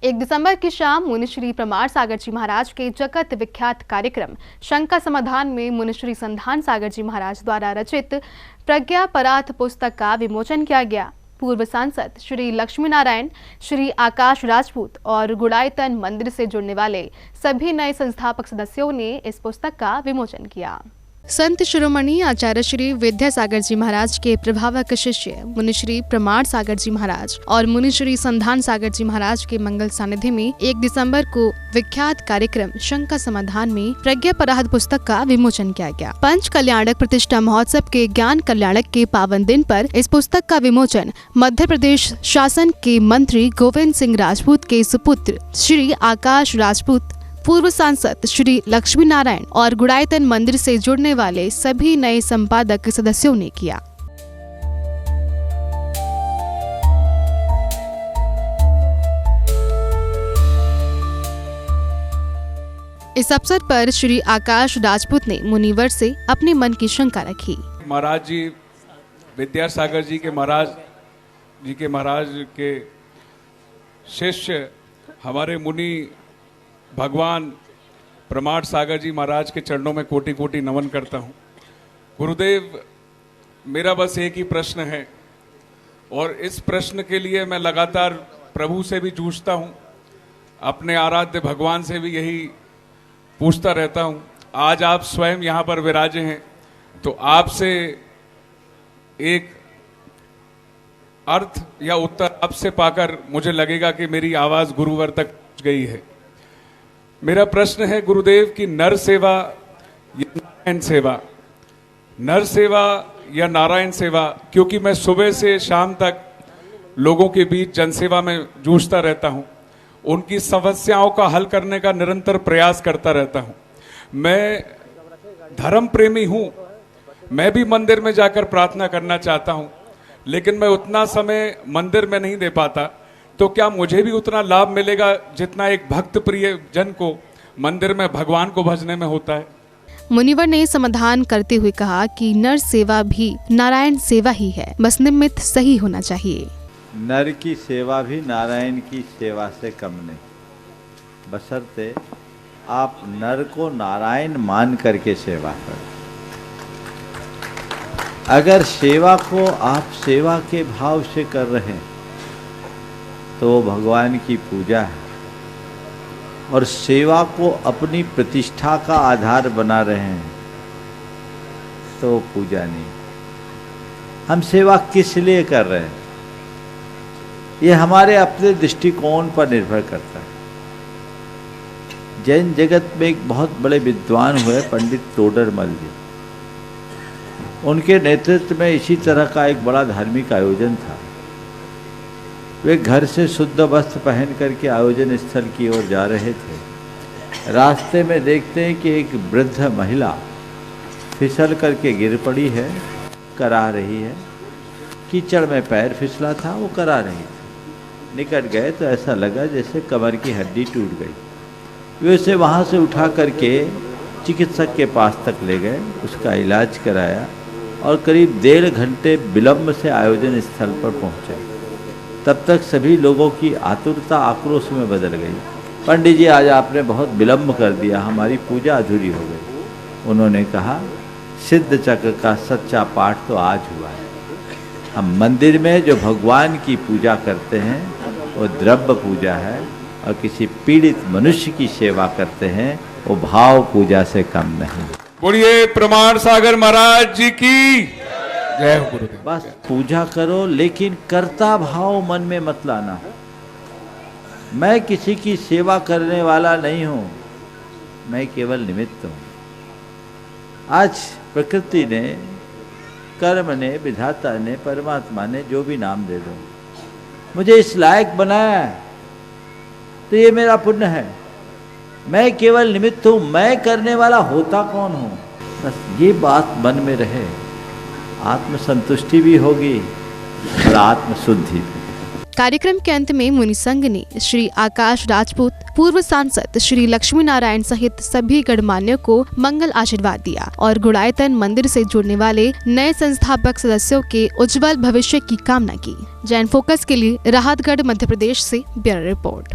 1 दिसंबर की शाम मुनिश्री प्रमाण सागर जी महाराज के जगत विख्यात कार्यक्रम शंका समाधान में मुनिश्री संधान सागर जी महाराज द्वारा रचित प्रज्ञा परार्थ पुस्तक का विमोचन किया गया। पूर्व सांसद श्री लक्ष्मी नारायण, श्री आकाश राजपूत और गुड़ायतन मंदिर से जुड़ने वाले सभी नए संस्थापक सदस्यों ने इस पुस्तक का विमोचन किया। संत शिरोमणि आचार्य श्री विद्यासागर जी महाराज के प्रभावक शिष्य मुनिश्री प्रमाण सागर जी महाराज और मुनिश्री संधान सागर जी महाराज के मंगल सानिध्य में 1 दिसंबर को विख्यात कार्यक्रम शंका समाधान में प्रज्ञा परार्थ पुस्तक का विमोचन किया गया। पंच कल्याणक प्रतिष्ठा महोत्सव के ज्ञान कल्याणक के पावन दिन पर इस पुस्तक का विमोचन मध्य प्रदेश शासन के मंत्री गोविंद सिंह राजपूत के सुपुत्र श्री आकाश राजपूत, पूर्व सांसद श्री लक्ष्मी नारायण और गुड़ायतन मंदिर से जुड़ने वाले सभी नए संपादक सदस्यों ने किया। इस अवसर पर श्री आकाश राजपूत ने मुनिवर से अपने मन की शंका रखी। महाराज जी विद्यासागर जी के महाराज के शिष्य हमारे मुनि भगवान प्रमाण सागर जी महाराज के चरणों में कोटि कोटि नमन करता हूँ। गुरुदेव, मेरा बस एक ही प्रश्न है और इस प्रश्न के लिए मैं लगातार प्रभु से भी जूझता हूँ, अपने आराध्य भगवान से भी यही पूछता रहता हूँ। आज आप स्वयं यहाँ पर विराजे हैं तो आपसे एक अर्थ या उत्तर आपसे पाकर मुझे लगेगा कि मेरी आवाज़ गुरुवर तक पहुँच गई है। मेरा प्रश्न है गुरुदेव कि नर सेवा या नारायण सेवा, नर सेवा या नारायण सेवा, क्योंकि मैं सुबह से शाम तक लोगों के बीच जनसेवा में जूझता रहता हूं, उनकी समस्याओं का हल करने का निरंतर प्रयास करता रहता हूं। मैं धर्म प्रेमी हूं, मैं भी मंदिर में जाकर प्रार्थना करना चाहता हूं, लेकिन मैं उतना समय मंदिर में नहीं दे पाता। तो क्या मुझे भी उतना लाभ मिलेगा जितना एक भक्त प्रिय जन को मंदिर में भगवान को भजने में होता है? मुनिवर ने समाधान करते हुए कहा कि नर सेवा भी नारायण सेवा ही है, बस निमित्त सही होना चाहिए। नर की सेवा भी नारायण की सेवा से कम नहीं, बशर्ते आप नर को नारायण मान करके सेवा करें। अगर सेवा को आप सेवा के भाव से कर रहे हैं तो भगवान की पूजा है, और सेवा को अपनी प्रतिष्ठा का आधार बना रहे हैं तो पूजा नहीं। हम सेवा किस लिए कर रहे हैं, ये हमारे अपने दृष्टिकोण पर निर्भर करता है। जैन जगत में एक बहुत बड़े विद्वान हुए पंडित तोडरमल जी, उनके नेतृत्व में इसी तरह का एक बड़ा धार्मिक आयोजन था। वे घर से शुद्ध वस्त्र पहन करके आयोजन स्थल की ओर जा रहे थे। रास्ते में देखते हैं कि एक वृद्ध महिला फिसल करके गिर पड़ी है, करा रही है। कीचड़ में पैर फिसला था, वो करा रही थी। निकट गए तो ऐसा लगा जैसे कमर की हड्डी टूट गई। वे उसे वहाँ से उठा करके चिकित्सक के पास तक ले गए, उसका इलाज कराया और करीब 1.5 घंटे विलम्ब से आयोजन स्थल पर पहुँचे। तब तक सभी लोगों की आतुरता आक्रोश में बदल गई। पंडित जी, आज आपने बहुत विलम्ब कर दिया, हमारी पूजा अधूरी हो गई। उन्होंने कहा, सिद्ध चक्र का सच्चा पाठ तो आज हुआ है। हम मंदिर में जो भगवान की पूजा करते हैं वो द्रव्य पूजा है, और किसी पीड़ित मनुष्य की सेवा करते हैं वो भाव पूजा से कम नहीं। बोलिए प्रमाण सागर महाराज जी की जय हो। गुरुदेव, बस पूजा करो, लेकिन कर्ता भाव मन में मत लाना। मैं किसी की सेवा करने वाला नहीं हूं, मैं केवल निमित्त हूं। आज प्रकृति ने, कर्म ने, विधाता ने, परमात्मा ने, जो भी नाम दे दो, मुझे इस लायक बनाया है तो ये मेरा पुण्य है। मैं केवल निमित्त हूं, मैं करने वाला होता कौन हूं। बस ये बात मन में रहे, आत्मसंतुष्टि भी होगी और आत्मशुद्धि भी। कार्यक्रम के अंत में मुनि संघ ने श्री आकाश राजपूत, पूर्व सांसद श्री लक्ष्मी नारायण सहित सभी गणमान्यों को मंगल आशीर्वाद दिया और गुड़ायतन मंदिर से जुड़ने वाले नए संस्थापक सदस्यों के उज्जवल भविष्य की कामना की। जैन फोकस के लिए राहतगढ़ मध्य प्रदेश से ब्यूरो रिपोर्ट।